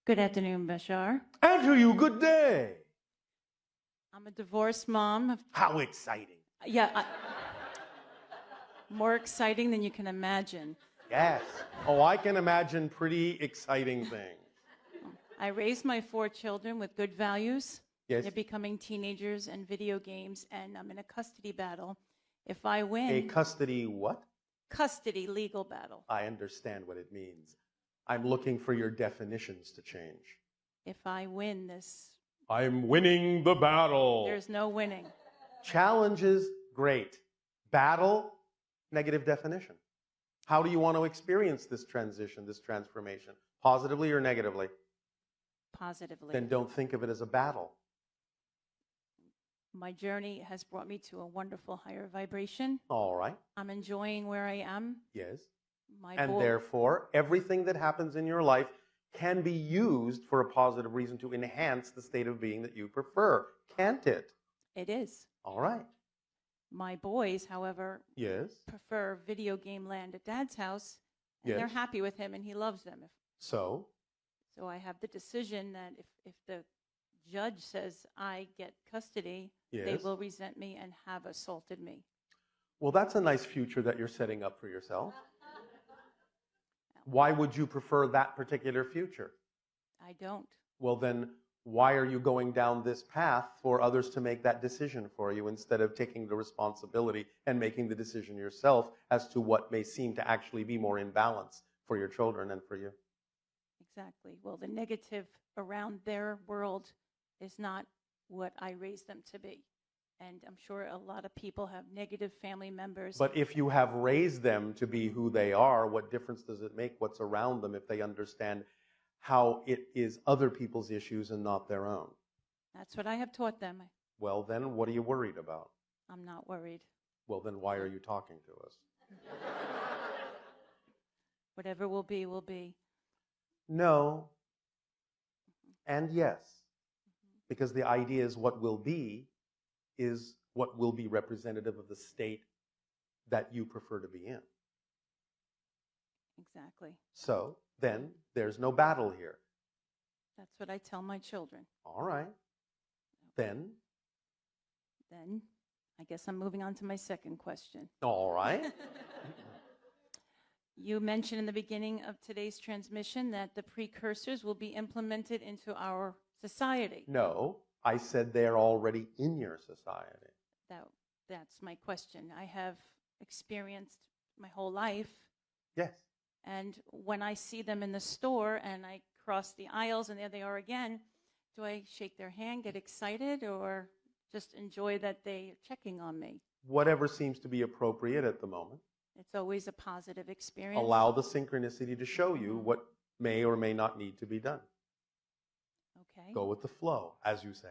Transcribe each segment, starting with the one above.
Good afternoon, Bashar. And to you, good day. I'm a divorced mom. How exciting. Yeah, more exciting than you can imagine. Yes. Oh, I can imagine pretty exciting things. I raised my 4 children with good values. Yes. They're becoming teenagers and video games, and I'm in a custody battle. If I win... A custody what? Custody legal battle. I understand what it means. I'm looking for your definitions to change. If I win this... I'm winning the battle. There's no winning. Challenges, great. Battle, negative definition. How do you want to experience this transition, this transformation? Positively or negatively? Positively. Then don't think of it as a battle. My journey has brought me to a wonderful higher vibration. All right. I'm enjoying where I am. Yes. And therefore, everything that happens in your life can be used for a positive reason to enhance the state of being that you prefer, can't it? It is. All right. My boys, however, Yes. prefer video game land at Dad's house, and Yes. they're happy with him, and he loves them. So I have the decision that if the judge says I get custody, they Yes. will resent me and have assaulted me. Well, that's a nice future that you're setting up for yourself. Why would you prefer that particular future? I don't. Well, then why are you going down this path for others to make that decision for you instead of taking the responsibility and making the decision yourself as to what may seem to actually be more in balance for your children and for you? Exactly. Well, the negative around their world is not what I raised them to be. And I'm sure a lot of people have negative family members. But if you have raised them to be who they are, what difference does it make what's around them if they understand how it is other people's issues and not their own? That's what I have taught them. Well, then what are you worried about? I'm not worried. Well, then why are you talking to us? Whatever will be, will be. No. And yes. Because the idea is what will be is what will be representative of the state that you prefer to be in. Exactly. So then there's no battle here. That's what I tell my children. All right. Then I guess I'm moving on to my second question. all right. You mentioned in the beginning of today's transmission that the precursors will be implemented into our society. No, I said they're already in your society. That's my question. I have experienced my whole life. Yes. And when I see them in the store and I cross the aisles and there they are again, do I shake their hand, get excited, or just enjoy that they are checking on me? Whatever seems to be appropriate at the moment. It's always a positive experience. Allow the synchronicity to show you what may or may not need to be done. Okay. Go with the flow, as you say.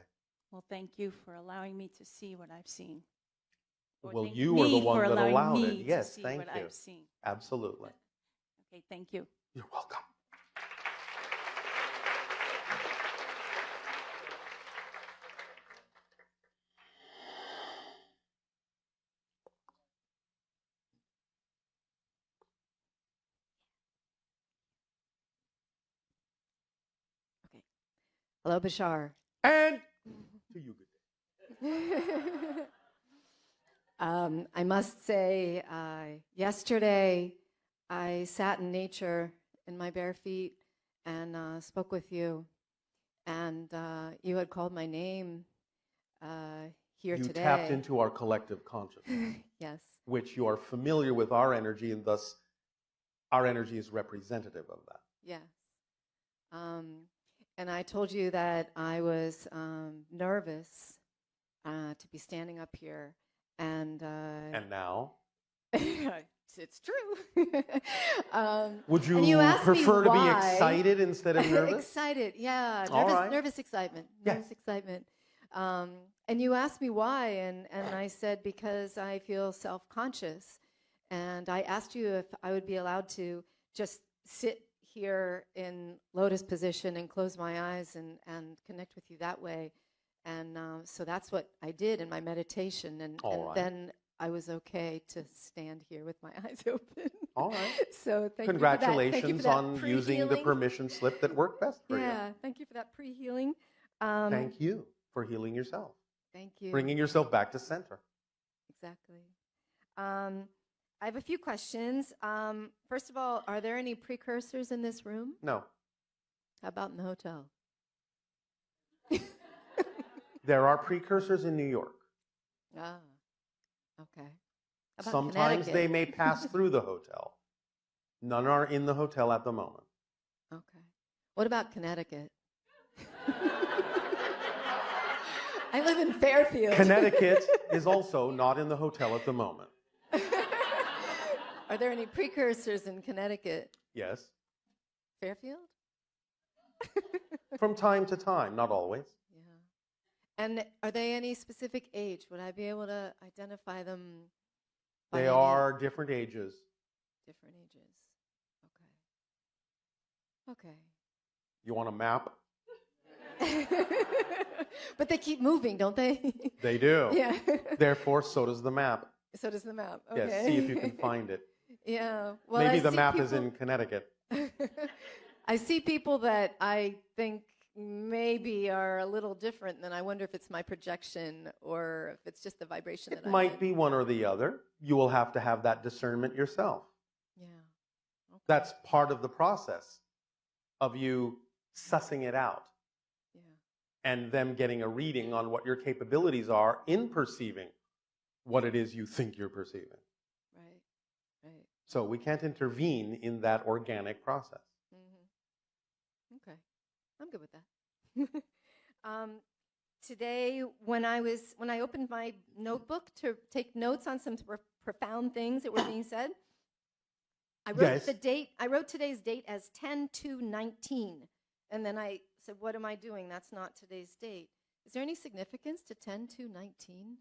Well, thank you for allowing me to see what I've seen. Well, you were the one that allowed it. Yes, thank you. I've seen. Absolutely. Okay, thank you. You're welcome. Okay. Hello, Bashar. And to you, good day. I must say, yesterday I sat in nature in my bare feet and spoke with you, and you had called my name here today. You tapped into our collective consciousness. Yes. Which you are familiar with our energy, and thus our energy is representative of that. Yes. And I told you that I was nervous to be standing up here. And now? It's true. Would you and prefer to be excited instead of nervous? Excited, yeah. Nervous excitement. Yes. Nervous excitement. And you asked me why, and I said because I feel self-conscious. And I asked you if I would be allowed to just sit here in lotus position and close my eyes and connect with you that way. And so that's what I did in my meditation. And right. then I was okay to stand here with my eyes open. All right. So thank Congratulations you for that on using the pre-healing. permission slip that worked best for you. Yeah, thank you for that pre-healing. Thank you for healing yourself, Thank you. bringing yourself back to center. Exactly. I have a few questions. First of all, are there any precursors in this room? No, How about in the hotel? there are precursors in New York. Ah, okay. How about Sometimes Connecticut? they may pass through the hotel. None are in the hotel at the moment. Okay. What about Connecticut? I live in Fairfield. Connecticut is also not in the hotel at the moment. Are there any precursors in Connecticut? Yes, Fairfield? from time to time, not always. Yeah. And are they any specific age? Would I be able to identify them by They any are different ages. different ages? Okay. You want a map? Okay. But they keep moving, don't they? They do. Yeah. Therefore, so does the map. So does the map. Okay. Yes, see if you can find it. Yeah. Well, Maybe I the see map is people- in Connecticut. I see people that I think maybe are a little different, and I wonder if it's my projection or if it's just the vibration It that might I'm be one or the other. You will have to have that discernment yourself. in. Yeah. Okay. That's part of the process of you sussing it out Yeah. and them getting a reading on what your capabilities are in perceiving what it is you think you're perceiving. Right. Right. So we can't intervene in that organic process. Okay. I'm good with that. Today, when I opened my notebook to take notes on some profound things that were being said, I wrote Yes. I wrote today's date as 10/2/19, and then I said, "What am I doing? That's not today's date." Is there any significance to 10/2/19?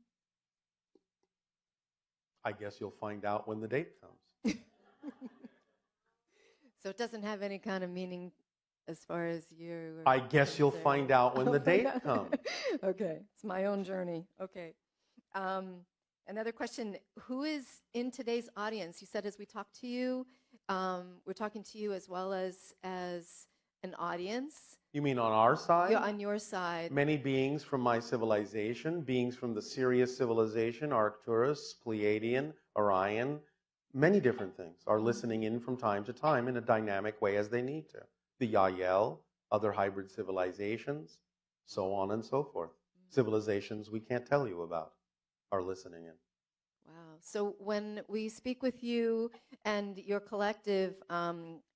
I guess you'll find out when the date comes. So it doesn't have any kind of meaning as far as you. I guess you'll find out when the date comes. Okay, it's my own journey. Okay. Another question: who is in today's audience? You said as we talk to you, we're talking to you as well as an audience. You mean on our side? Yeah, on your side. Many beings from my civilization, beings from the Sirius civilization, Arcturus, Pleiadian, Orion, many different things are listening in from time to time in a dynamic way as they need to. The Yael, other hybrid civilizations, so on and so forth. Civilizations we can't tell you about are listening in. Wow. So when we speak with you and your collective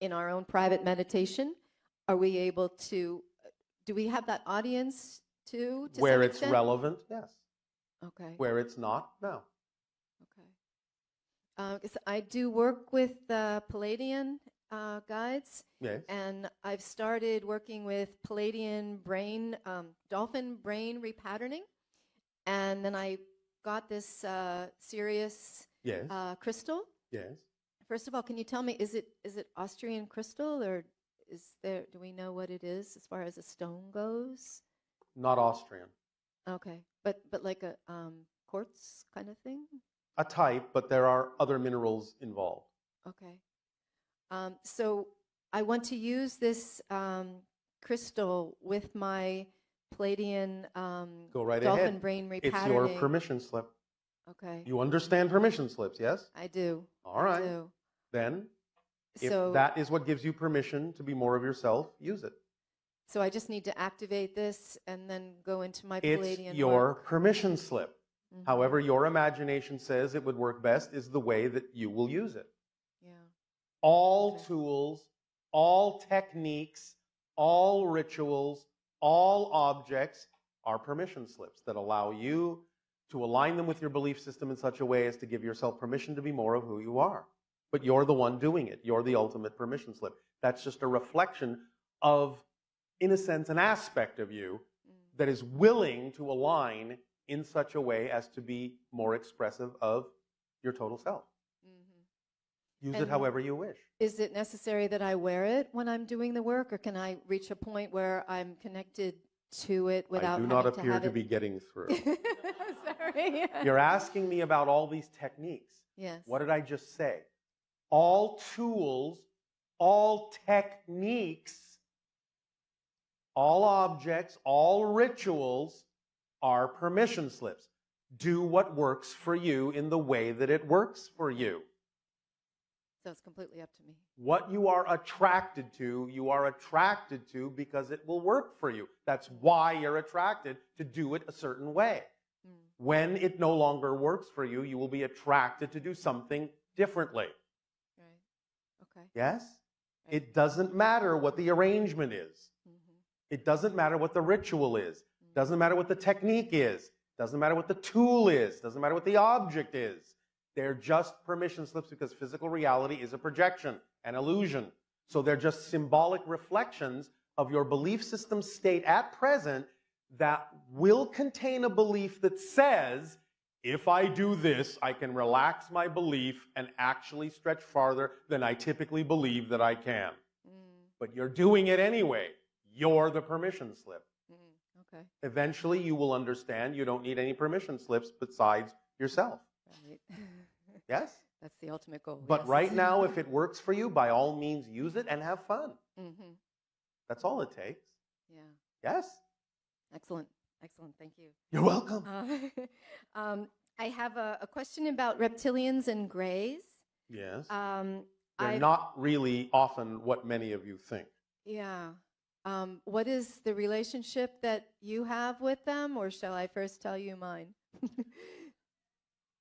in our own private meditation, are we able to, do we have that audience too? To Where some it's extent? relevant, yes. Okay. Where it's not, no. Okay. 'Cause I do work with Palladian guides, Yes. and I've started working with Palladian brain, dolphin brain repatterning, and then I got this Sirius Yes. crystal. Yes. First of all, can you tell me, is it Austrian crystal, or do we know what it is as far as a stone goes? Not Austrian. Okay, but like a quartz kind of thing? A type, but there are other minerals involved. Okay. So I want to use this crystal with my Palladian Go right dolphin ahead. brain repatterning. It's your permission slip. Okay. You understand permission slips, yes? I do. All right. I do. Then, if So that is what gives you permission to be more of yourself, use it. So I just need to activate this and then go into my It's Palladian your work. permission slip. Mhm. However your imagination says it would work best is the way that you will use it. Yeah. All Okay. tools, all techniques, all rituals, all objects are permission slips that allow you to align them with your belief system in such a way as to give yourself permission to be more of who you are. But you're the one doing it. You're the ultimate permission slip. That's just a reflection of, in a sense, an aspect of you that is willing to align in such a way as to be more expressive of your total self. Use it And however you wish. Is it necessary that I wear it when I'm doing the work, or can I reach a point where I'm connected to it without I do having not to appear have to it? be getting through. Sorry. You're asking me about all these techniques. Yes. What did I just say? All tools, all techniques, all objects, all rituals are permission slips. Do what works for you in the way that it works for you. So it's completely up to me. What you are attracted to because it will work for you. That's why you're attracted to do it a certain way. Mm. When it no longer works for you, you will be attracted to do something differently. Right. Okay. Yes? Right. It doesn't matter what the arrangement is. Mm-hmm. It doesn't matter what the ritual is. Doesn't matter what the technique is. Doesn't matter what the tool is. Doesn't matter what the object is. They're just permission slips because physical reality is a projection, an illusion. So they're just symbolic reflections of your belief system state at present that will contain a belief that says, if I do this, I can relax my belief and actually stretch farther than I typically believe that I can. But you're doing it anyway. You're the permission slip. Okay. Eventually, you will understand you don't need any permission slips besides yourself. Right. Yes? That's the ultimate goal. But yes. right now, if it works for you, by all means, use it and have fun. Mm-hmm. That's all it takes. Yeah. Yes? Excellent. Excellent. Thank you. You're welcome. I have a question about reptilians and grays. Yes. Um, They're not really often what many of you think. Yeah. What is the relationship that you have with them, or shall I first tell you mine?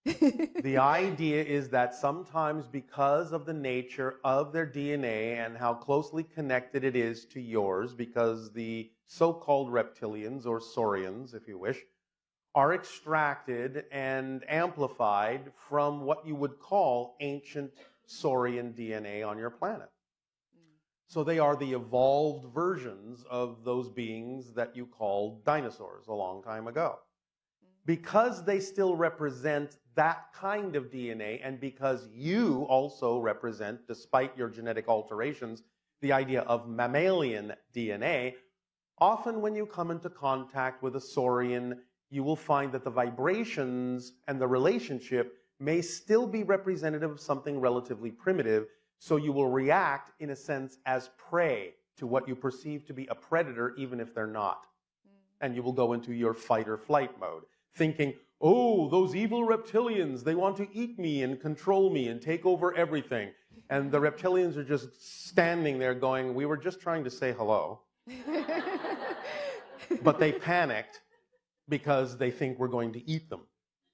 The idea is that sometimes because of the nature of their DNA and how closely connected it is to yours, because the so-called reptilians, or saurians, if you wish, are extracted and amplified from what you would call ancient saurian DNA on your planet. So they are the evolved versions of those beings that you called dinosaurs a long time ago. Because they still represent that kind of DNA, and because you also represent, despite your genetic alterations, the idea of mammalian DNA, often when you come into contact with a saurian, you will find that the vibrations and the relationship may still be representative of something relatively primitive, so you will react, in a sense, as prey to what you perceive to be a predator, even if they're not. And you will go into your fight or flight mode, thinking, oh, those evil reptilians, they want to eat me and control me and take over everything. And the reptilians are just standing there going, we were just trying to say hello. But they panicked because they think we're going to eat them.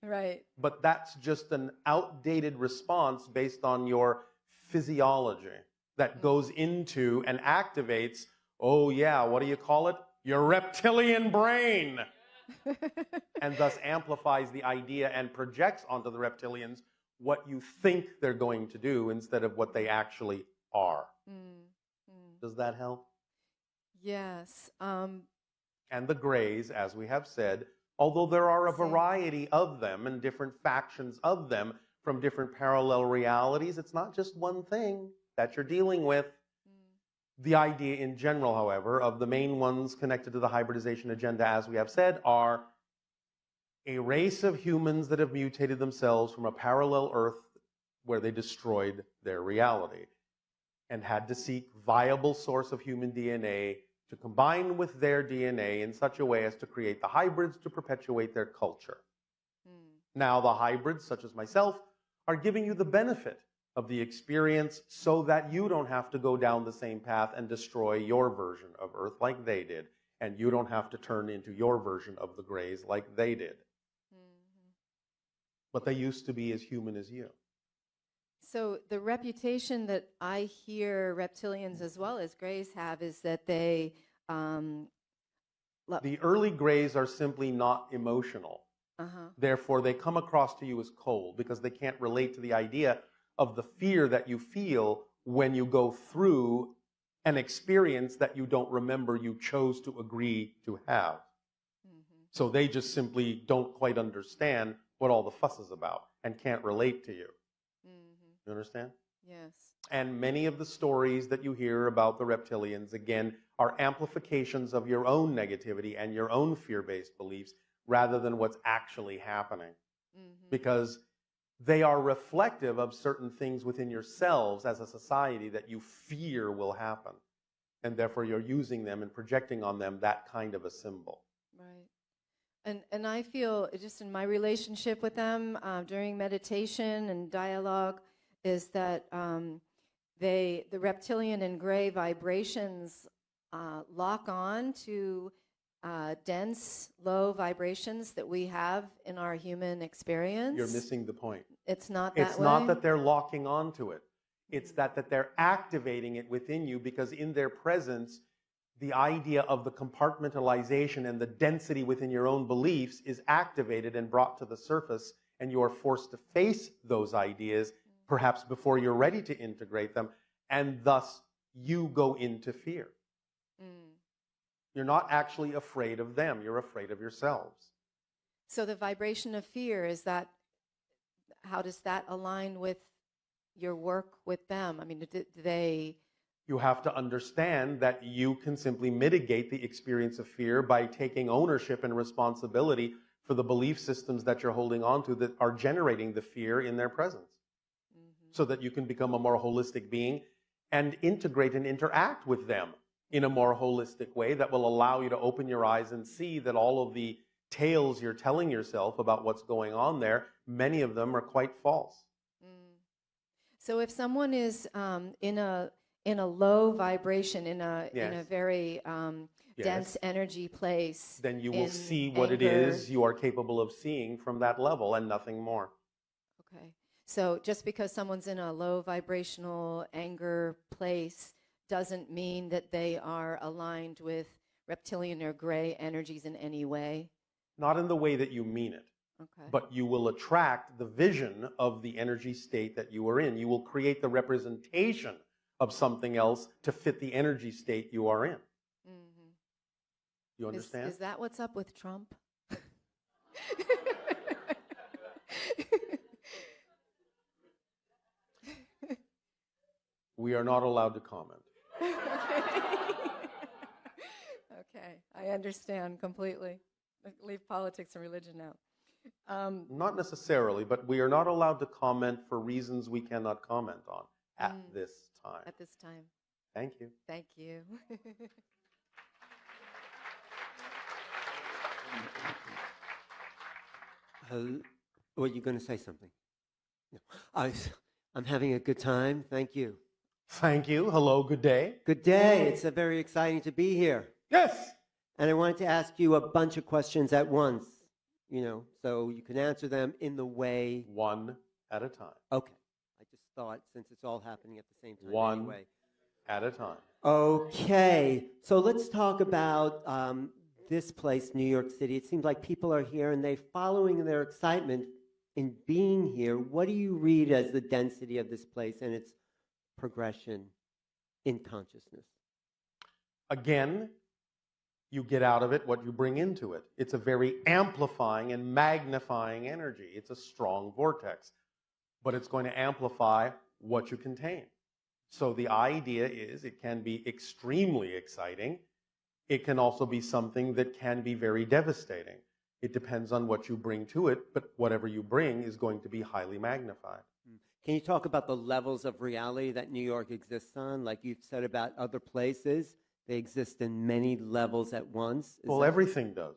Right. But that's just an outdated response based on your physiology that goes into and activates, oh yeah, what do you call it? Your reptilian brain. And thus amplifies the idea and projects onto the reptilians what you think they're going to do instead of what they actually are. Does that help? Yes. And the grays, as we have said, although there are a variety of them and different factions of them from different parallel realities, it's not just one thing that you're dealing with. The idea in general, however, of the main ones connected to the hybridization agenda, as we have said, are a race of humans that have mutated themselves from a parallel Earth where they destroyed their reality and had to seek viable source of human DNA to combine with their DNA in such a way as to create the hybrids to perpetuate their culture. Now, the hybrids, such as myself, are giving you the benefit of the experience so that you don't have to go down the same path and destroy your version of Earth like they did, and you don't have to turn into your version of the Greys like they did. But they used to be as human as you. So the reputation that I hear reptilians as well as grays have is that they... The early Greys are simply not emotional. Therefore, they come across to you as cold because they can't relate to the idea of the fear that you feel when you go through an experience that you don't remember you chose to agree to have. So they just simply don't quite understand what all the fuss is about and can't relate to you. You understand? Yes. And many of the stories that you hear about the reptilians, again, are amplifications of your own negativity and your own fear-based beliefs rather than what's actually happening. Because they are reflective of certain things within yourselves as a society that you fear will happen. And therefore you're using them and projecting on them that kind of a symbol. Right. And I feel just in my relationship with them during meditation and dialogue is that the reptilian and gray vibrations lock on to dense, low vibrations that we have in our human experience. You're missing the point. It's not that way? It's not that they're locking onto it. It's that they're activating it within you, because in their presence, the idea of the compartmentalization and the density within your own beliefs is activated and brought to the surface, and you are forced to face those ideas, perhaps before you're ready to integrate them, and thus you go into fear. You're not actually afraid of them. You're afraid of yourselves. So the vibration of fear, how does that align with your work with them? I mean, do they... You have to understand that you can simply mitigate the experience of fear by taking ownership and responsibility for the belief systems that you're holding on to that are generating the fear in their presence. So that you can become a more holistic being and integrate and interact with them in a more holistic way that will allow you to open your eyes and see that all of the tales you're telling yourself about what's going on there, many of them are quite false. So if someone is in a low vibration, in a very dense energy place, then you will see what it is you are capable of seeing from that level and nothing more. Okay. So just because someone's in a low vibrational anger place doesn't mean that they are aligned with reptilian or gray energies in any way? Not in the way that you mean it. Okay. But you will attract the vision of the energy state that you are in. You will create the representation of something else to fit the energy state you are in. You understand? Is that what's up with Trump? We are not allowed to comment. Okay, I understand completely. Leave politics and religion out. Not necessarily, but we are not allowed to comment for reasons we cannot comment on at this time. At this time. Thank you. Thank you. Were you going to say something? No. I'm having a good time. Thank you. Thank you. Hello, good day. Good day. It's very exciting to be here. Yes. And I wanted to ask you a bunch of questions at once, so you can answer them in the way... One at a time. Okay. I just thought, since it's all happening at the same time One anyway. at a time. Okay. So let's talk about this place, New York City. It seems like people are here and they're following their excitement in being here. What do you read as the density of this place and its progression in consciousness? Again, you get out of it what you bring into it. It's a very amplifying and magnifying energy. It's a strong vortex, but it's going to amplify what you contain. So the idea is it can be extremely exciting. It can also be something that can be very devastating. It depends on what you bring to it, but whatever you bring is going to be highly magnified. Can you talk about the levels of reality that New York exists on? Like you've said about other places, they exist in many levels at once. Well, everything does.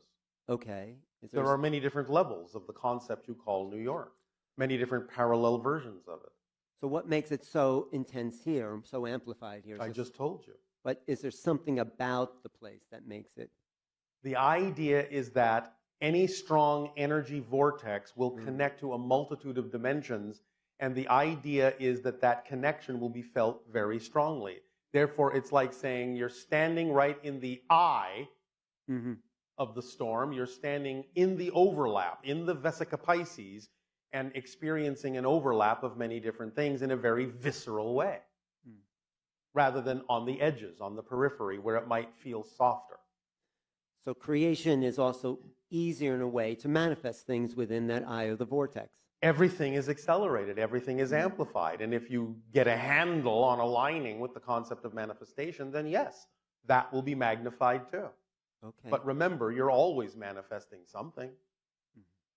Okay. There are many different levels of the concept you call New York, many different parallel versions of it. So what makes it so intense here, so amplified here? I just told you. But is there something about the place that makes it? The idea is that any strong energy vortex will connect to a multitude of dimensions, and the idea is that that connection will be felt very strongly. Therefore, it's like saying you're standing right in the eye of the storm. You're standing in the overlap, in the Vesica Pisces, and experiencing an overlap of many different things in a very visceral way, rather than on the edges, on the periphery, where it might feel softer. So creation is also easier in a way to manifest things within that eye of the vortex. everything is accelerated, everything is amplified. And if you get a handle on aligning with the concept of manifestation, then yes, that will be magnified too. Okay. But remember, you're always manifesting something.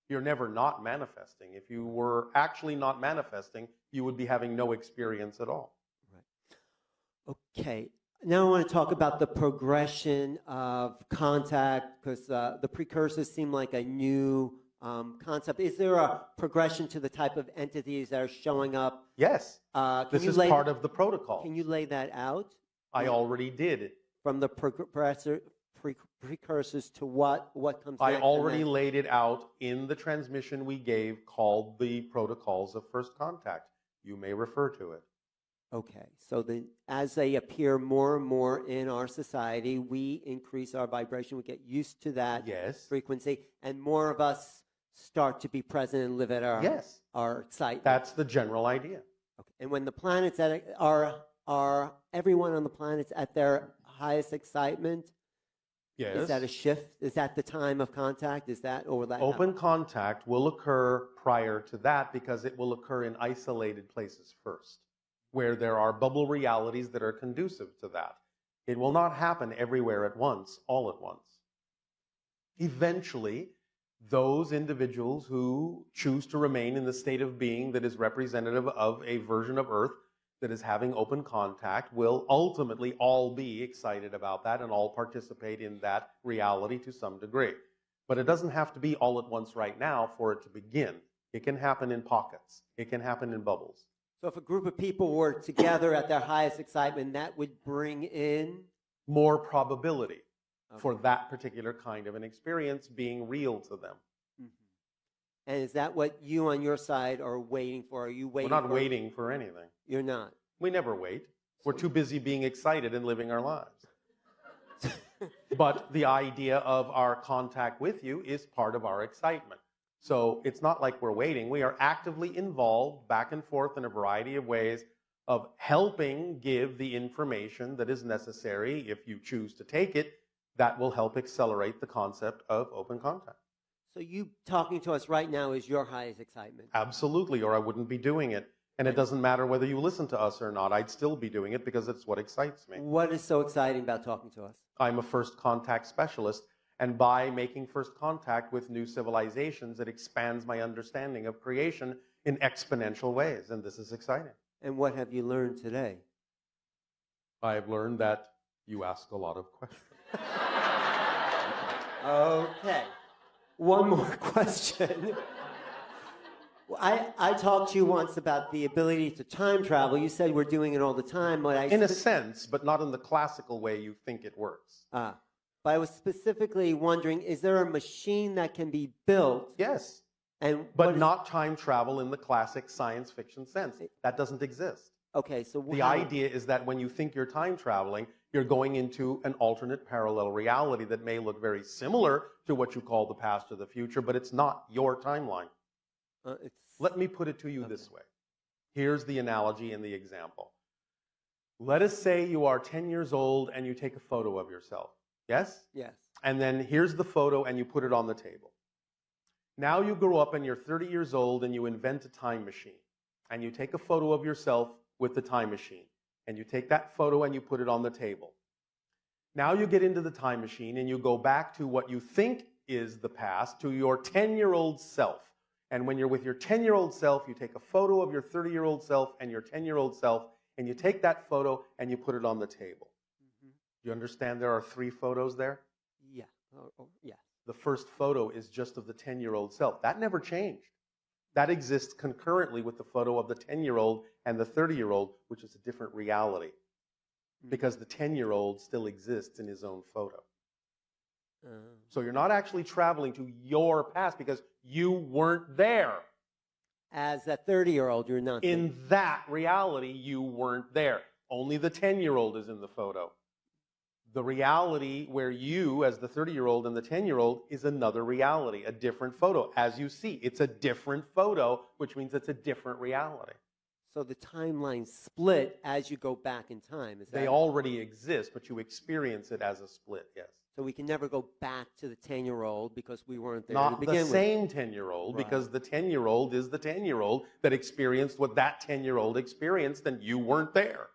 You're never not manifesting. If you were actually not manifesting, you would be having no experience at all. Right. Okay. Now I want to talk about the progression of contact, because the precursors seem like a new concept. Is there a progression to the type of entities that are showing up? Yes, this is part of the protocol. Can you lay that out? I already did. From the precursors to what comes next? I already laid it out in the transmission we gave called the Protocols of First Contact. You may refer to it. Okay, so as they appear more and more in our society, we increase our vibration, we get used to that frequency, and more of us start to be present and live at our excitement. That's the general idea. Okay. And when the planets are everyone on the planets at their highest excitement? Yes. Is that a shift? Is that the time of contact? Is that, or will that Open contact will occur prior to that because it will occur in isolated places first, where there are bubble realities that are conducive to that. It will not happen everywhere at once, all at once. Eventually, those individuals who choose to remain in the state of being that is representative of a version of Earth that is having open contact will ultimately all be excited about that and all participate in that reality to some degree. But it doesn't have to be all at once right now for it to begin. It can happen in pockets. It can happen in bubbles. So if a group of people were together at their highest excitement, that would bring in? More probability for that particular kind of an experience being real to them. And is that what you on your side are waiting for? Are you waiting? We're not waiting for anything. You're not? We never wait. We're too busy being excited and living our lives. But the idea of our contact with you is part of our excitement. So it's not like we're waiting. We are actively involved back and forth in a variety of ways of helping give the information that is necessary if you choose to take it that will help accelerate the concept of open contact. So you talking to us right now is your highest excitement? Absolutely, or I wouldn't be doing it. And it doesn't matter whether you listen to us or not. I'd still be doing it because it's what excites me. What is so exciting about talking to us? I'm a first contact specialist. And by making first contact with new civilizations, it expands my understanding of creation in exponential ways. And this is exciting. And what have you learned today? I've learned that you ask a lot of questions. Okay. One more question. I talked to you once about the ability to time travel. You said we're doing it all the time. In a sense, but not in the classical way you think it works. But I was specifically wondering, is there a machine that can be built? Yes. But not time travel in the classic science fiction sense. That doesn't exist. Okay, so the idea is that when you think you're time traveling, you're going into an alternate parallel reality that may look very similar to what you call the past or the future, but it's not your timeline. Let me put it to you this way. Here's the analogy and the example. Let us say you are 10 years old and you take a photo of yourself. Yes? Yes. And then here's the photo and you put it on the table. Now you grow up and you're 30 years old and you invent a time machine. And you take a photo of yourself with the time machine. And you take that photo and you put it on the table. Now you get into the time machine and you go back to what you think is the past, to your 10-year-old self. And when you're with your 10-year-old self, you take a photo of your 30-year-old self and your 10-year-old self, and you take that photo and you put it on the table. Do you understand there are 3 photos there? Yeah. Yeah. The first photo is just of the 10-year-old self. That never changed. That exists concurrently with the photo of the 10-year-old and the 30-year-old, which is a different reality. Because the 10-year-old still exists in his own photo. So you're not actually traveling to your past because you weren't there. As a 30-year-old, you're not there. In that reality, you weren't there. Only the 10-year-old is in the photo. The reality where you, as the 30-year-old and the 10-year-old, is another reality, a different photo. As you see, it's a different photo, which means it's a different reality. So the timeline split as you go back in time. Is that they already exist, but you experience it as a split, yes. So we can never go back to the 10-year-old because we weren't there to Not the begin with. same 10-year-old, Right. because the 10-year-old is the 10-year-old that experienced what that 10-year-old experienced, and you weren't there.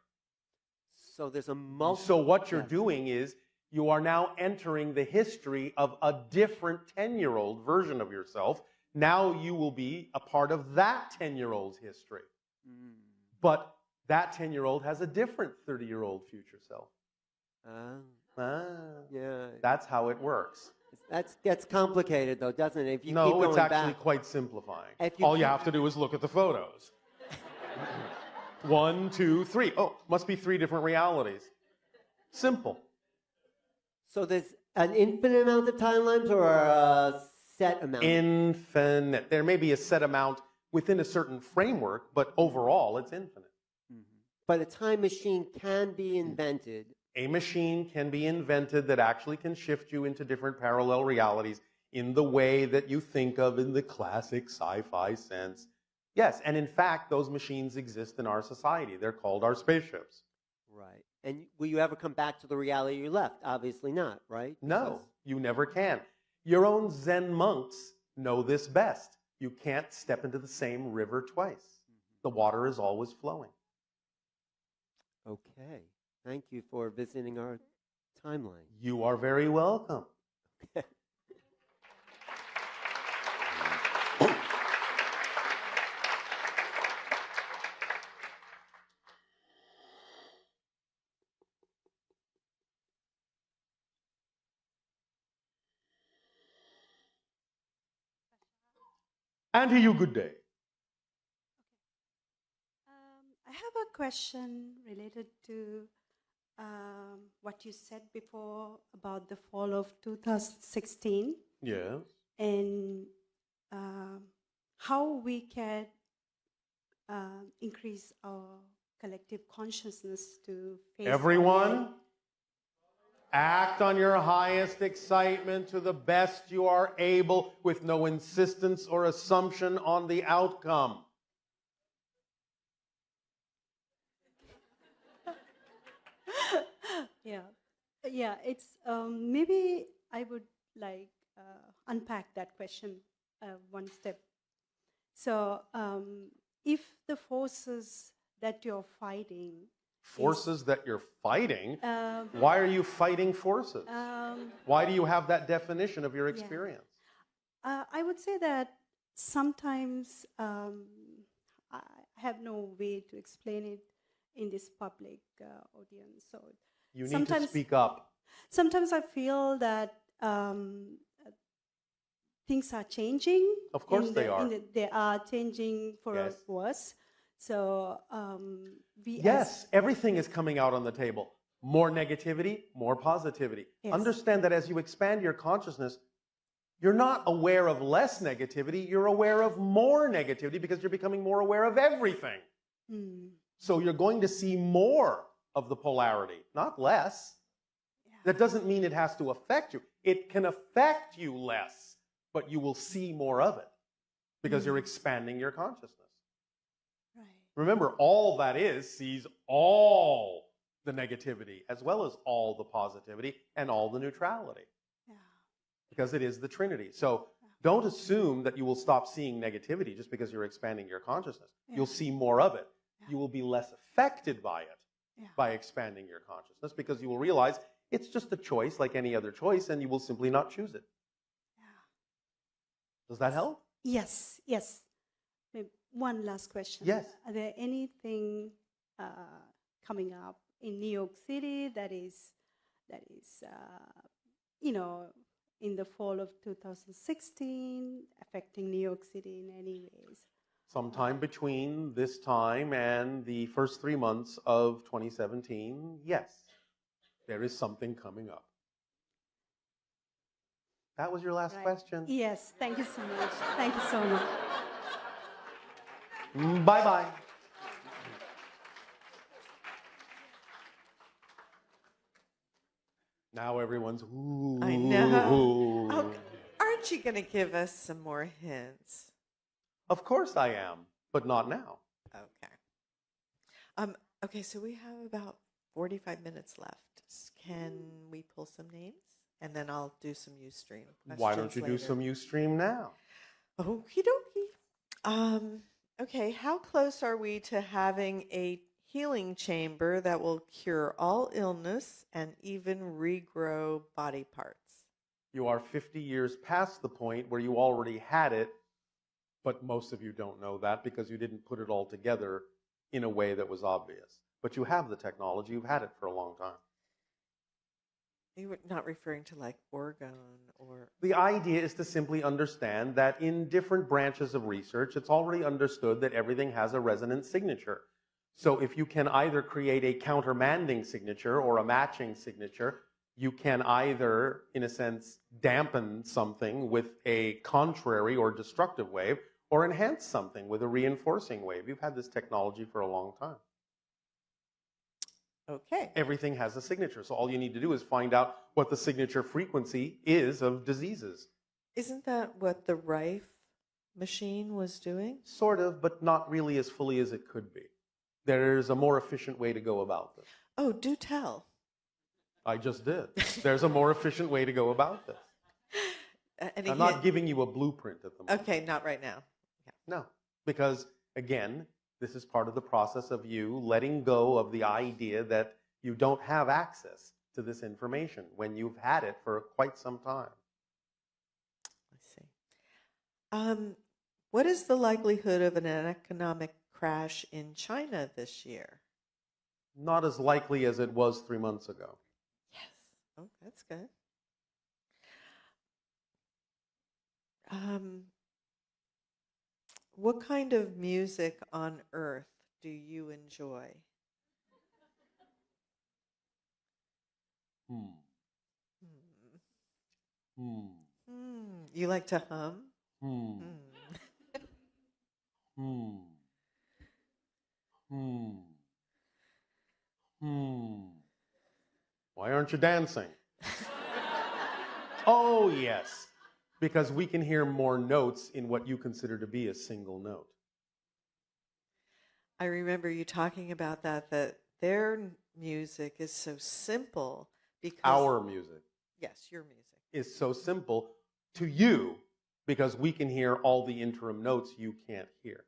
So there's a So what you're Yes. doing is you are now entering the history of a different 10-year-old version of yourself. Now you will be a part of that 10-year-old's history. Mm. But that 10-year-old has a different 30-year-old future self. Yeah. That's how it works. That gets complicated, though, doesn't it? If you keep No, going it's actually back. quite simplifying. If you All you keep- have to do is look at the photos. 1, 2, 3. Oh, must be 3 different realities. Simple. So there's an infinite amount of timelines or a set amount? Infinite. There may be a set amount within a certain framework, but overall it's infinite. But a time machine can be invented. A machine can be invented that actually can shift you into different parallel realities in the way that you think of in the classic sci-fi sense. Yes, and in fact, those machines exist in our society. They're called our spaceships. Right. And will you ever come back to the reality you left? Obviously not, right? No, you never can. Your own Zen monks know this best. You can't step into the same river twice. The water is always flowing. Okay. Thank you for visiting our timeline. You are very welcome. And to you, good day. I have a question related to what you said before about the fall of 2016 Yes. and how we can increase our collective consciousness to face Everyone, act on your highest excitement to the best you are able with no insistence or assumption on the outcome. Yeah, it's maybe I would like unpack that question one step. So, if the forces that you're fighting, Forces that you're fighting? um, Why are you fighting forces? um, Why do you have that definition of your experience? I would say that sometimes I have no way to explain it in this public audience. So You need to sometimes- speak up. sometimes I feel that things are changing. Of course they are. They are changing for Yes. worse. So we Yes, everything is coming out on the table. More negativity, more positivity. Yes. Understand that as you expand your consciousness, you're not aware of less negativity, you're aware of more negativity because you're becoming more aware of everything. So you're going to see more of the polarity, not less. That doesn't mean it has to affect you. It can affect you less, but you will see more of it because you're expanding your consciousness. Right. Remember, all that is sees all the negativity as well as all the positivity and all the neutrality Yeah. because it is the Trinity. So don't assume that you will stop seeing negativity just because you're expanding your consciousness. Yeah. You'll see more of it. Yeah. You will be less affected by it Yeah. by expanding your consciousness because you will realize it's just a choice like any other choice and you will simply not choose it. Yeah. Does that help? Yes. Yes. Maybe one last question. Yes. Are there anything coming up in New York City that is in the fall of 2016 affecting New York City in any ways? Sometime between this time and the first 3 months of 2017, yes, there is something coming up. That was your last Right. question. Yes. Thank you so much. Thank you so much. Bye-bye. Now everyone's, ooh. I know. Oh, aren't you going to give us some more hints? Of course I am, but not now. Okay. Okay, so we have about 45 minutes left. Can we pull some names? and then I'll do some Ustream. Why don't you do some Ustream now? Okie dokie. Okay, how close are we to having a healing chamber that will cure all illness and even regrow body parts? You are 50 years past the point where you already had it, but most of you don't know that because you didn't put it all together in a way that was obvious. But you have the technology. You've had it for a long time. You were not referring to like orgone or... The idea is to simply understand that in different branches of research, it's already understood that everything has a resonant signature. So if you can either create a countermanding signature or a matching signature, you can either, in a sense, dampen something with a contrary or destructive wave, or enhance something with a reinforcing wave. You've had this technology for a long time. Okay. Everything has a signature, so all you need to do is find out what the signature frequency is of diseases. Isn't that what the Rife machine was doing? Sort of, but not really as fully as it could be. There's a more efficient way to go about this. Oh, do tell. I just did. There's a more efficient way to go about this. I'm not giving you a blueprint at the moment. Okay, not right now. Yeah. No, because again, this is part of the process of you letting go of the idea that you don't have access to this information when you've had it for quite some time. I see. What is the likelihood of an economic crash in China this year? Not as likely as it was 3 months ago. Yes. Oh, that's good. What kind of music on earth do you enjoy? You like to hum? Why aren't you dancing? Oh, yes. Because we can hear more notes in what you consider to be a single note. I remember you talking about that their music is so simple because... Our music. Yes, your music. Is so simple to you because we can hear all the interim notes you can't hear.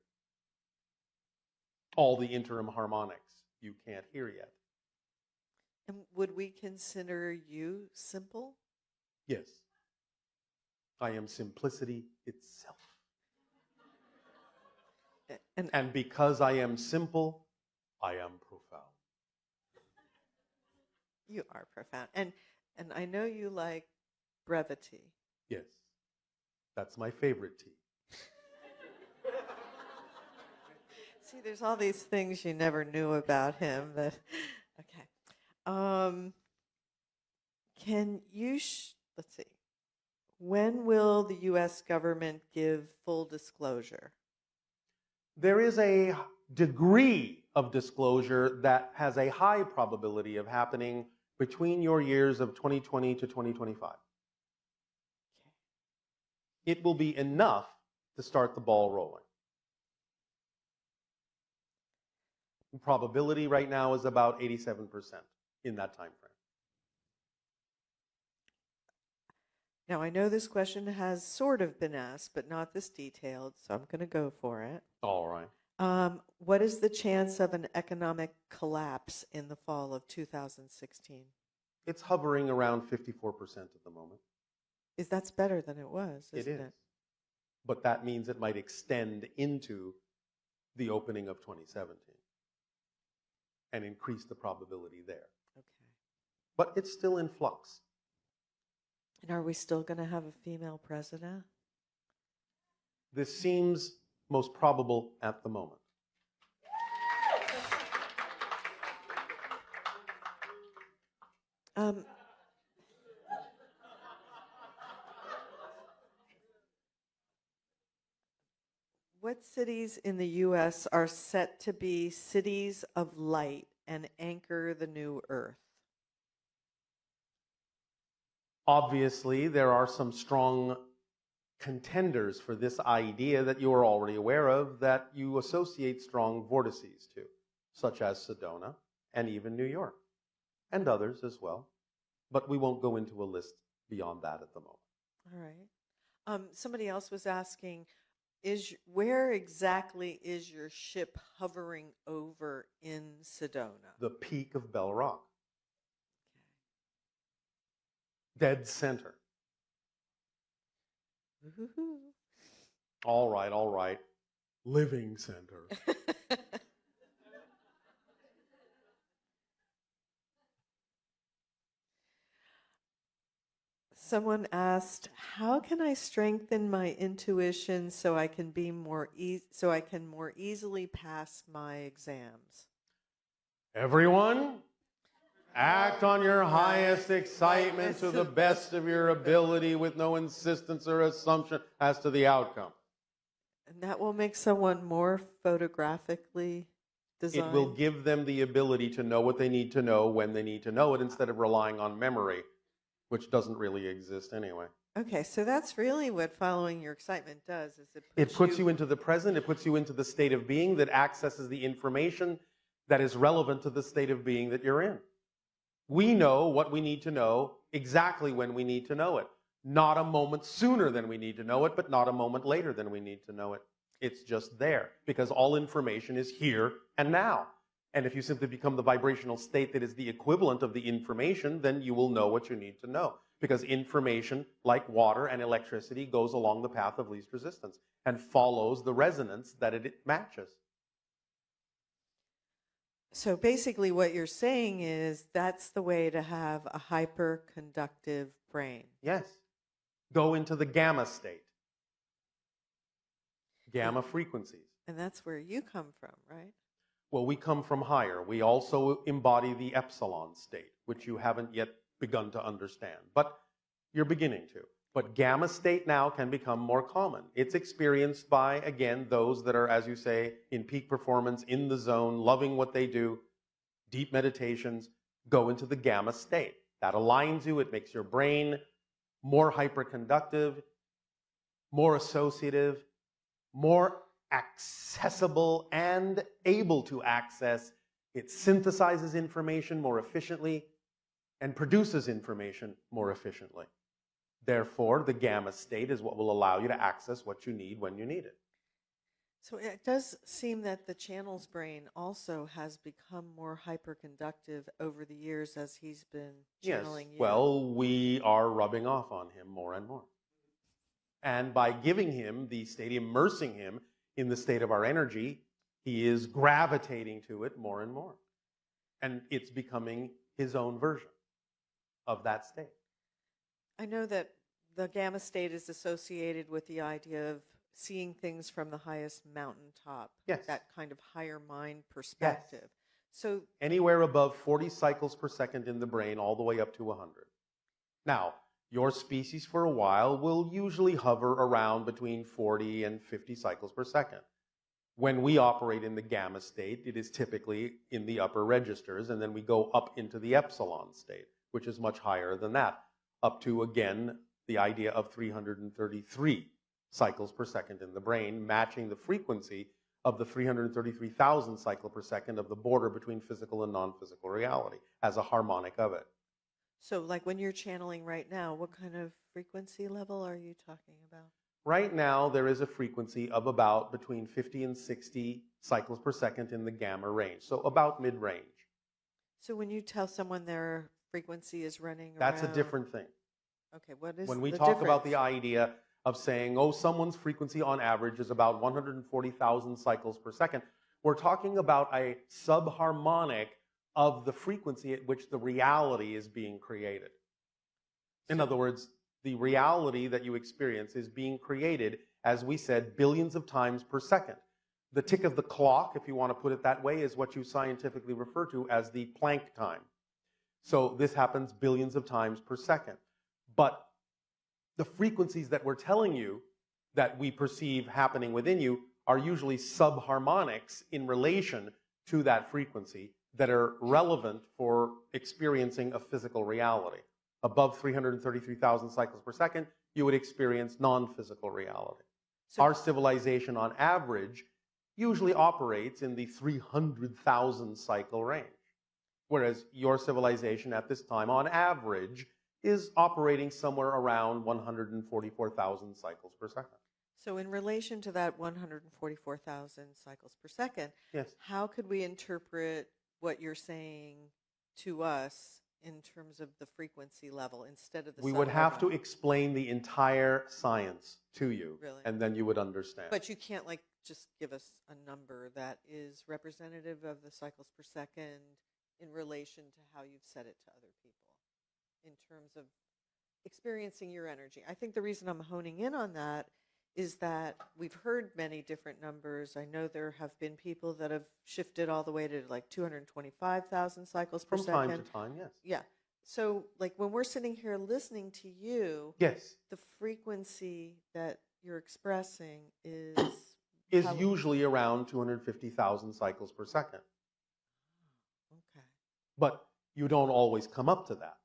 All the interim harmonics you can't hear yet. And would we consider you simple? Yes. I am simplicity itself. And because I am simple, I am profound. You are profound. And I know you like brevity. Yes. That's my favorite tea. See, there's all these things you never knew about him. Okay. Can you, let's see. When will the U.S. government give full disclosure? There is a degree of disclosure that has a high probability of happening between your years of 2020 to 2025. Okay. It will be enough to start the ball rolling. The probability right now is about 87% in that time frame. Now, I know this question has sort of been asked, but not this detailed, so I'm going to go for it. All right. What is the chance of an economic collapse in the fall of 2016? It's hovering around 54% at the moment. That's better than it was, isn't it? It is. But that means it might extend into the opening of 2017 and increase the probability there. Okay. But it's still in flux. And are we still going to have a female president? This seems most probable at the moment. What cities in the U.S. are set to be cities of light and anchor the new earth? Obviously, there are some strong contenders for this idea that you are already aware of that you associate strong vortices to, such as Sedona and even New York, and others as well. But we won't go into a list beyond that at the moment. All right. Somebody else was asking, where exactly is your ship hovering over in Sedona? The peak of Bell Rock. Dead center. Woo-hoo-hoo. All right, all right. Living center. Someone asked, "How can I strengthen my intuition so I can be more so I can more easily pass my exams?" Everyone, act on your highest excitement to the best of your ability with no insistence or assumption as to the outcome. And that will make someone more photographically designed. It will give them the ability to know what they need to know when they need to know it instead of relying on memory, which doesn't really exist anyway. Okay, so that's really what following your excitement does, is It puts you into the present, it puts you into the state of being that accesses the information that is relevant to the state of being that you're in. We know what we need to know exactly when we need to know it. Not a moment sooner than we need to know it, but not a moment later than we need to know it. It's just there, because all information is here and now. And if you simply become the vibrational state that is the equivalent of the information, then you will know what you need to know. Because information, like water and electricity, goes along the path of least resistance and follows the resonance that it matches. So basically what you're saying is that's the way to have a hyperconductive brain. Yes. Go into the gamma state. Gamma frequencies. And that's where you come from, right? Well, we come from higher. We also embody the epsilon state, which you haven't yet begun to understand, but you're beginning to. But gamma state now can become more common. It's experienced by, again, those that are, as you say, in peak performance, in the zone, loving what they do, deep meditations, go into the gamma state. That aligns you. It makes your brain more hyperconductive, more associative, more accessible and able to access. It synthesizes information more efficiently and produces information more efficiently. Therefore, the gamma state is what will allow you to access what you need when you need it. So it does seem that the channel's brain also has become more hyperconductive over the years as he's been channeling you. Well, we are rubbing off on him more and more. And by giving him the state, immersing him in the state of our energy, he is gravitating to it more and more. And it's becoming his own version of that state. I know that the gamma state is associated with the idea of seeing things from the highest mountaintop. Yes. That kind of higher mind perspective. Yes. So anywhere above 40 cycles per second in the brain, all the way up to 100. Now, your species for a while will usually hover around between 40 and 50 cycles per second. When we operate in the gamma state, it is typically in the upper registers, and then we go up into the epsilon state, which is much higher than that, up to, again, the idea of 333 cycles per second in the brain, matching the frequency of the 333,000 cycle per second of the border between physical and non-physical reality as a harmonic of it. So like when you're channeling right now, what kind of frequency level are you talking about? Right now, there is a frequency of about between 50 and 60 cycles per second in the gamma range, so about mid-range. So when you tell someone their frequency is running That's around... a different thing. Okay, what is when we the talk about difference? the idea of saying, oh, someone's frequency on average is about 140,000 cycles per second, we're talking about a subharmonic of the frequency at which the reality is being created. In other words, the reality that you experience is being created, as we said, billions of times per second. The tick of the clock, if you want to put it that way, is what you scientifically refer to as the Planck time. So this happens billions of times per second. But the frequencies that we're telling you that we perceive happening within you are usually subharmonics in relation to that frequency that are relevant for experiencing a physical reality. Above 333,000 cycles per second, you would experience non-physical reality. So- Our civilization on average usually operates in the 300,000 cycle range, whereas your civilization at this time on average is operating somewhere around 144,000 cycles per second. So in relation to that 144,000 cycles per second, Yes. how could we interpret what you're saying to us in terms of the frequency level instead of the We would have to subharmonic? explain the entire science to you, Really? and then you would understand. But you can't like just give us a number that is representative of the cycles per second in relation to how you've said it to other people in terms of experiencing your energy. I think the reason I'm honing in on that is that we've heard many different numbers. I know there have been people that have shifted all the way to like 225,000 cycles per From second. time to time, yes. Yeah. So like when we're sitting here listening to you, Yes. the frequency that you're expressing is how- Usually around 250,000 cycles per second. Okay. But you don't always come up to that.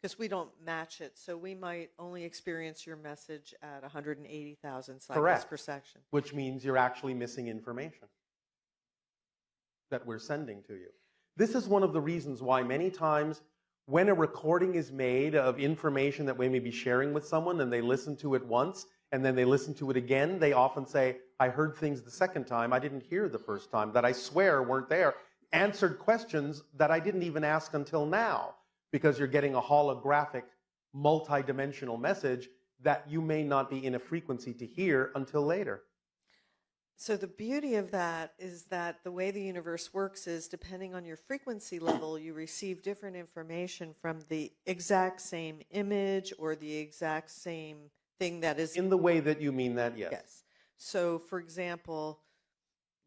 Because we don't match it. So we might only experience your message at 180,000 cycles Correct. per second. Which means you're actually missing information that we're sending to you. This is one of the reasons why many times when a recording is made of information that we may be sharing with someone and they listen to it once and then they listen to it again, they often say, I heard things the second time I didn't hear the first time, that I swear weren't there, answered questions that I didn't even ask until now, because you're getting a holographic, multi-dimensional message that you may not be in a frequency to hear until later. So the beauty of that is that the way the universe works is depending on your frequency level, you receive different information from the exact same image or the exact same thing that is In the way that you mean that, yes. Yes. So for example,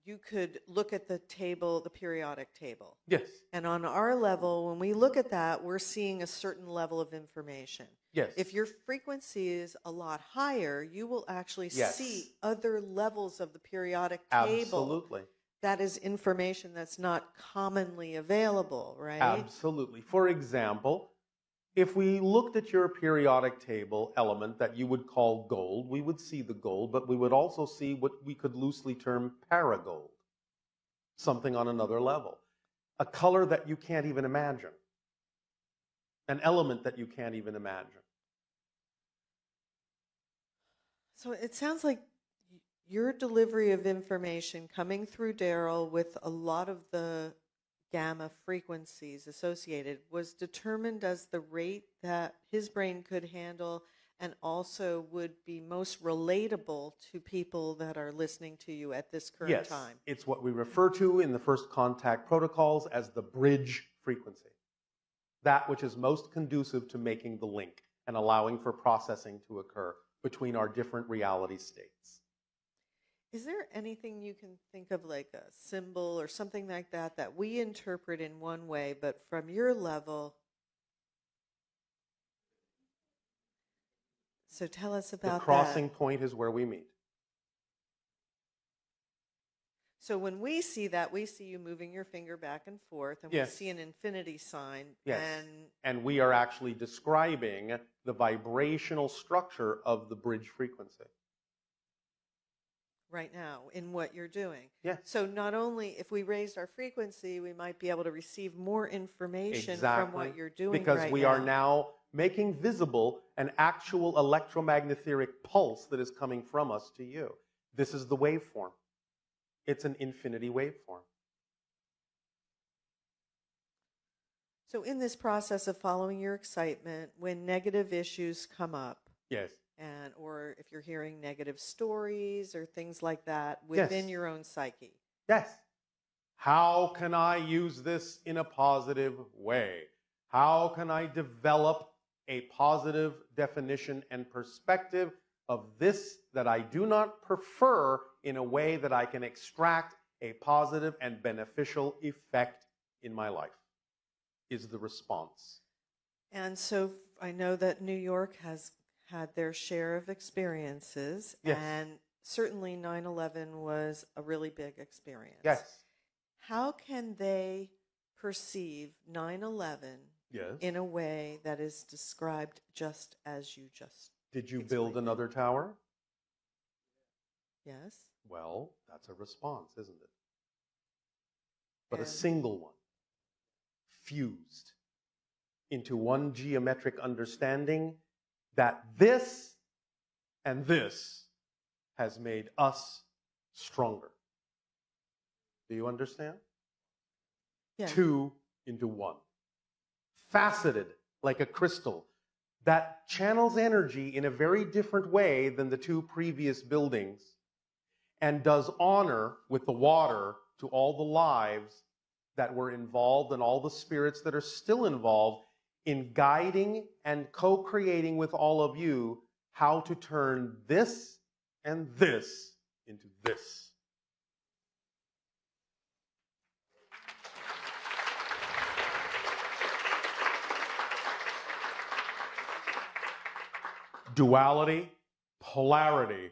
you could look at the table, the periodic table. Yes. And on our level, when we look at that, we're seeing a certain level of information. Yes. If your frequency is a lot higher, you will actually Yes. see other levels of the periodic table. Absolutely. That is information that's not commonly available, right? Absolutely. For example, if we looked at your periodic table element that you would call gold, we would see the gold, but we would also see what we could loosely term paragold, something on another level, a color that you can't even imagine, an element that you can't even imagine. So it sounds like your delivery of information coming through Daryl with a lot of the gamma frequencies associated was determined as the rate that his brain could handle and also would be most relatable to people that are listening to you at this current Yes, time. it's what we refer to in the first contact protocols as the bridge frequency, that which is most conducive to making the link and allowing for processing to occur between our different reality states. Is there anything you can think of, like a symbol or something like that, that we interpret in one way, but from your level? So tell us about The crossing that. point is where we meet. So when we see that, we see you moving your finger back and forth, and Yes. we see an infinity sign. Yes. And And we are actually describing the vibrational structure of the bridge frequency. right now in what you're doing. Yes. So not only if we raised our frequency, we might be able to receive more information Exactly. from what you're doing Because right we now. are now making visible an actual electromagnetic pulse that is coming from us to you. This is the waveform. It's an infinity waveform. So in this process of following your excitement, when negative issues come up, Yes. and or if you're hearing negative stories or things like that within Yes. your own psyche. Yes. How can I use this in a positive way? How can I develop a positive definition and perspective of this that I do not prefer in a way that I can extract a positive and beneficial effect in my life? Is the response. And so I know that New York has had their share of experiences, Yes. and certainly 9/11 was a really big experience. Yes. How can they perceive 9/11 Yes. in a way that is described just as you just Did you build explained? another tower? Yes. Well, that's a response, isn't it? But a And- single one, fused into one geometric understanding that this and this has made us stronger. Do you understand? Yeah. Two into one. Faceted like a crystal that channels energy in a very different way than the two previous buildings and does honor with the water to all the lives that were involved and all the spirits that are still involved in guiding and co-creating with all of you how to turn this and this into this. Duality, polarity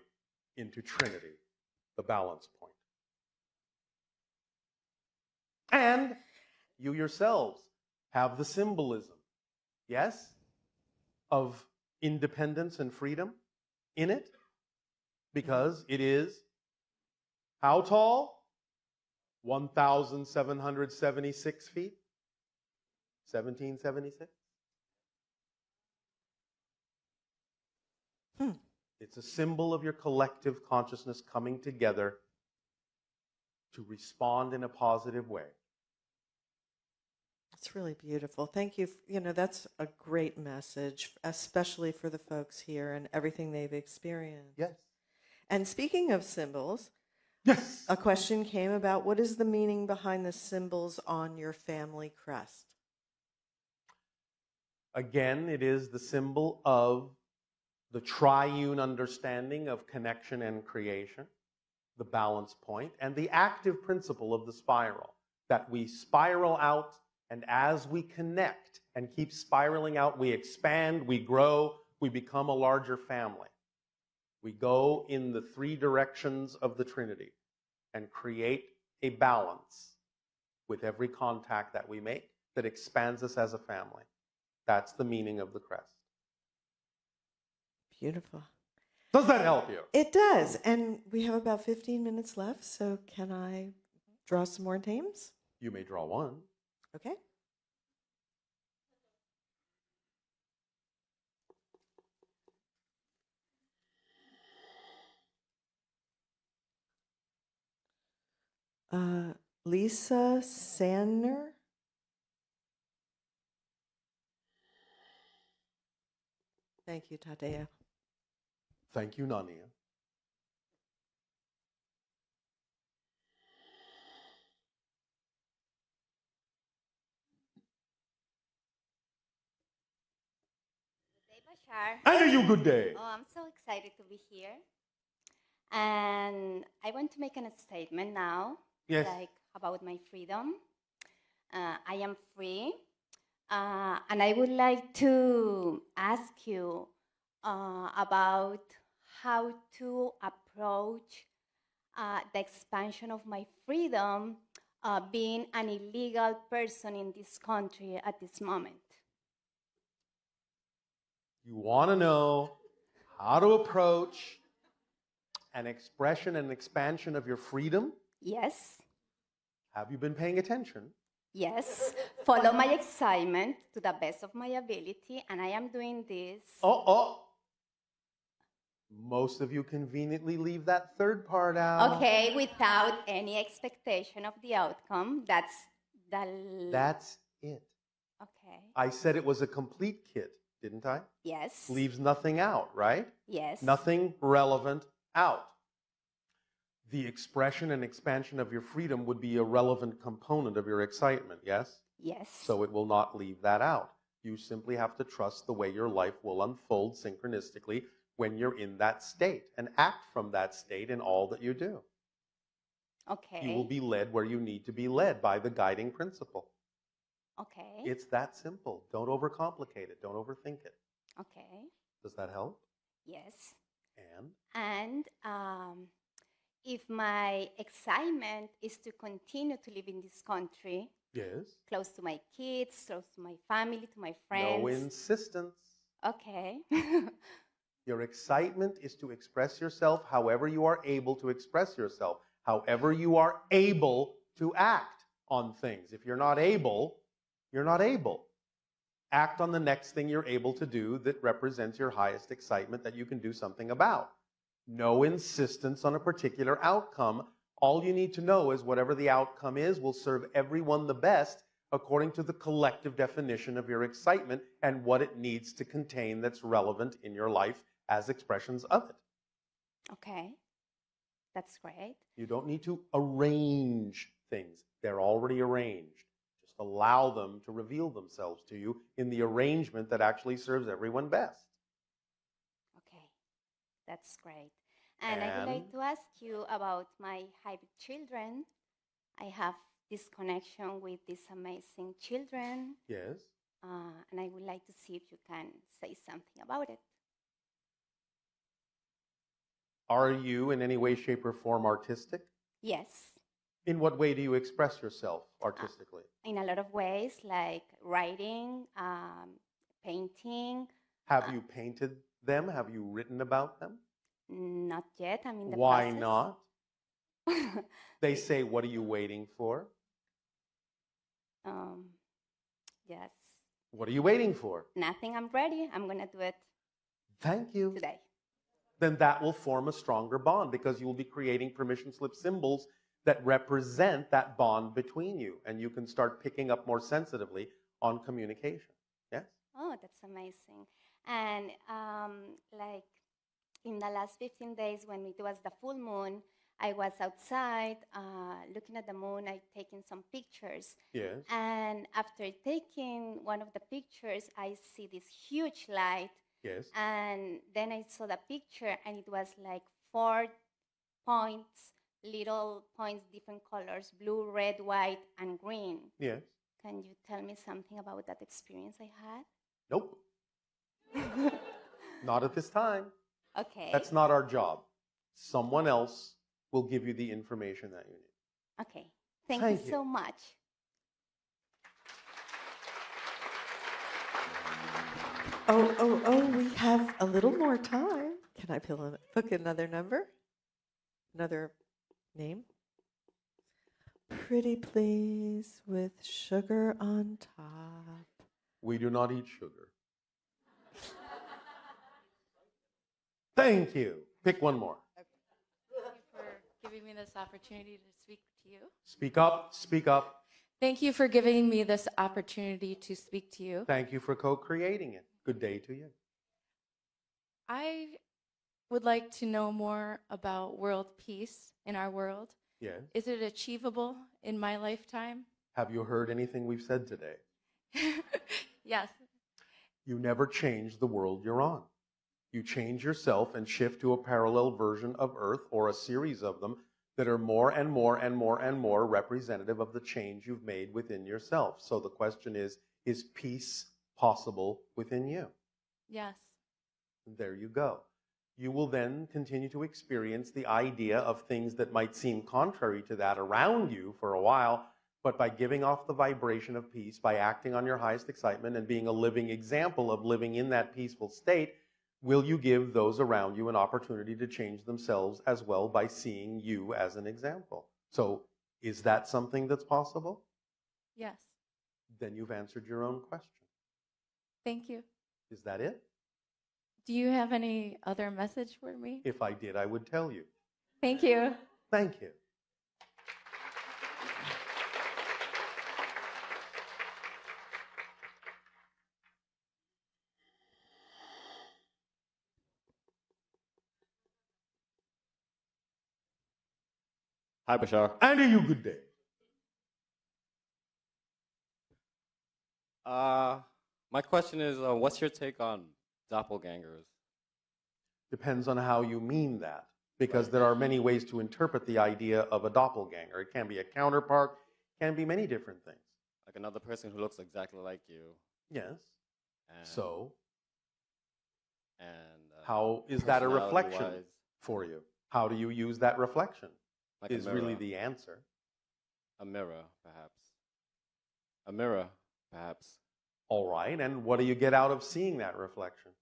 into trinity, the balance point. And you yourselves have the symbolism, yes, of independence and freedom in it, because it is how tall? 1,776 feet? 1776? It's a symbol of your collective consciousness coming together to respond in a positive way. It's really beautiful. Thank you. That's a great message, especially for the folks here and everything they've experienced. Yes. And speaking of symbols, Yes. a question came about what is the meaning behind the symbols on your family crest? Again, it is the symbol of the triune understanding of connection and creation, the balance point, and the active principle of the spiral, that we spiral out, and as we connect and keep spiraling out, we expand, we grow, we become a larger family. We go in the three directions of the Trinity and create a balance with every contact that we make that expands us as a family. That's the meaning of the crest. Beautiful. Does that help you? It does. And we have about 15 minutes left, so can I draw some more names? You may draw one. Okay. Lisa Sandner. Thank you, Tadeo. Thank you, Nania. Hey, Bashar. And you good day. Oh, I'm so excited to be here. And I want to make a statement now, Yes. like about my freedom. I am free. And I would like to ask you about how to approach the expansion of my freedom being an illegal person in this country at this moment. You want to know how to approach an expression and expansion of your freedom? Yes. Have you been paying attention? Yes, follow my excitement to the best of my ability, and I am doing this. Most of you conveniently leave that third part out. Okay, without any expectation of the outcome. That's it. Okay. I said it was a complete kit, didn't I? Yes. Leaves nothing out, right? Yes. Nothing relevant out. The expression and expansion of your freedom would be a relevant component of your excitement, yes? Yes. So it will not leave that out. You simply have to trust the way your life will unfold synchronistically when you're in that state and act from that state in all that you do. Okay. You will be led where you need to be led by the guiding principle. Okay. It's that simple. Don't overcomplicate it. Don't overthink it. Okay. Does that help? Yes. And? And if my excitement is to continue to live in this country, Yes. close to my kids, close to my family, to my friends. No insistence. Okay. Your excitement is to express yourself however you are able to express yourself, however you are able to act on things. If you're not able, you're not able. Act on the next thing you're able to do that represents your highest excitement that you can do something about. No insistence on a particular outcome. All you need to know is whatever the outcome is will serve everyone the best according to the collective definition of your excitement and what it needs to contain that's relevant in your life as expressions of it. Okay, that's great. You don't need to arrange things. They're already arranged. Just allow them to reveal themselves to you in the arrangement that actually serves everyone best. Okay, that's great. And I would like to ask you about my hybrid children. I have this connection with these amazing children, Yes. and I would like to see if you can say something about it. Are you in any way, shape, or form artistic? Yes, In what way do you express yourself artistically? in a lot of ways, like writing, painting. Have you painted them? Have you written about them? Not yet. I'm in the Why process. not? They say, what are you waiting for? Yes. What are you waiting for? Nothing. I'm ready. I'm gonna do it Thank you. today. Then that will form a stronger bond because you will be creating permission slip symbols that represent that bond between you, and you can start picking up more sensitively on communication. Yes? Oh, that's amazing. And like in the last 15 days when it was the full moon, I was outside looking at the moon. I taken some pictures. Yes. And after taking one of the pictures, I see this huge light. Yes. And then I saw the picture, and it was like 4 points, little points, different colors, blue, red, white, and green. Yes. Can you tell me something about that experience I had? Nope. Not at this time. Okay. That's not our job. Someone else will give you the information that you need. Okay. Thank Thank you you. so much. Oh, we have a little more time. Can I pick another number? Another name? Pretty please with sugar on top. We do not eat sugar. Thank you. Pick one more. Thank you for giving me this opportunity to speak to you. Speak up. Speak up. Thank you for giving me this opportunity to speak to you. Thank you for co-creating it. Good day to you. I would like to know more about world peace in our world. Yes. Is it achievable in my lifetime? Have you heard anything we've said today? Yes. You never change the world you're on. You change yourself and shift to a parallel version of Earth or a series of them that are more and more and more and more representative of the change you've made within yourself. So the question is peace possible within you? Yes. There you go. You will then continue to experience the idea of things that might seem contrary to that around you for a while, but by giving off the vibration of peace, by acting on your highest excitement and being a living example of living in that peaceful state, will you give those around you an opportunity to change themselves as well by seeing you as an example? So is that something that's possible? Yes. Then you've answered your own question. Thank you. Is that it? Do you have any other message for me? If I did, I would tell you. Thank you. Thank you. Hi, Bashar. And a you good day. My question is, what's your take on doppelgangers? Depends on how you mean that, because there are many ways to interpret the idea of a doppelganger. It can be a counterpart, can be many different things. Like another person who looks exactly like you. Yes. And, So, and how is that a reflection personality-wise, for you? How do you use that reflection? like Is a mirror, really the answer. a mirror, perhaps. A mirror, perhaps. All right, and what do you get out of seeing that reflection?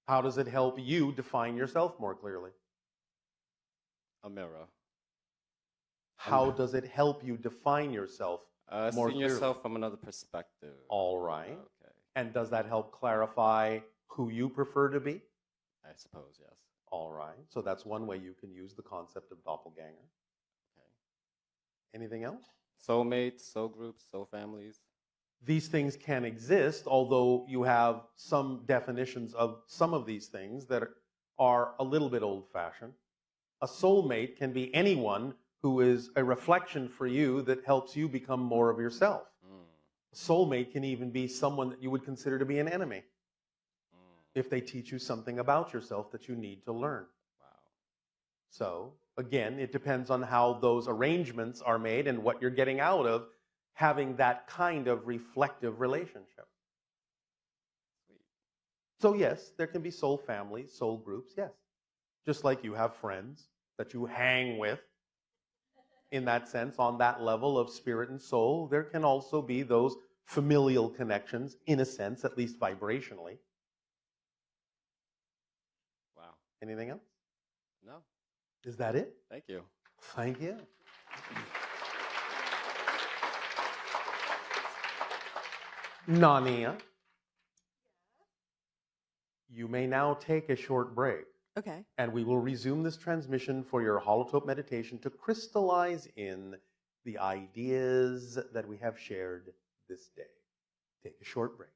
How does it help you define yourself more clearly? A mirror. How does it help you define yourself more Seeing clearly? yourself from another perspective. All right. Okay. And does that help clarify who you prefer to be? I suppose, yes. All right. So that's one way you can use the concept of doppelganger. Okay. Anything else? Soulmates, soul groups, soul families. These things can exist, although you have some definitions of some of these things that are a little bit old-fashioned. A soulmate can be anyone who is a reflection for you that helps you become more of yourself. A soulmate can even be someone that you would consider to be an enemy if they teach you something about yourself that you need to learn. Wow. So, again, it depends on how those arrangements are made and what you're getting out of having that kind of reflective relationship. Sweet. So, yes, there can be soul families, soul groups, yes. Just like you have friends that you hang with in that sense, on that level of spirit and soul, there can also be those familial connections, in a sense, at least vibrationally. Wow. Anything else? No. Is that it? Thank you. Thank you. Nania, you may now take a short break, Okay. and we will resume this transmission for your holotrope meditation to crystallize in the ideas that we have shared this day. Take a short break.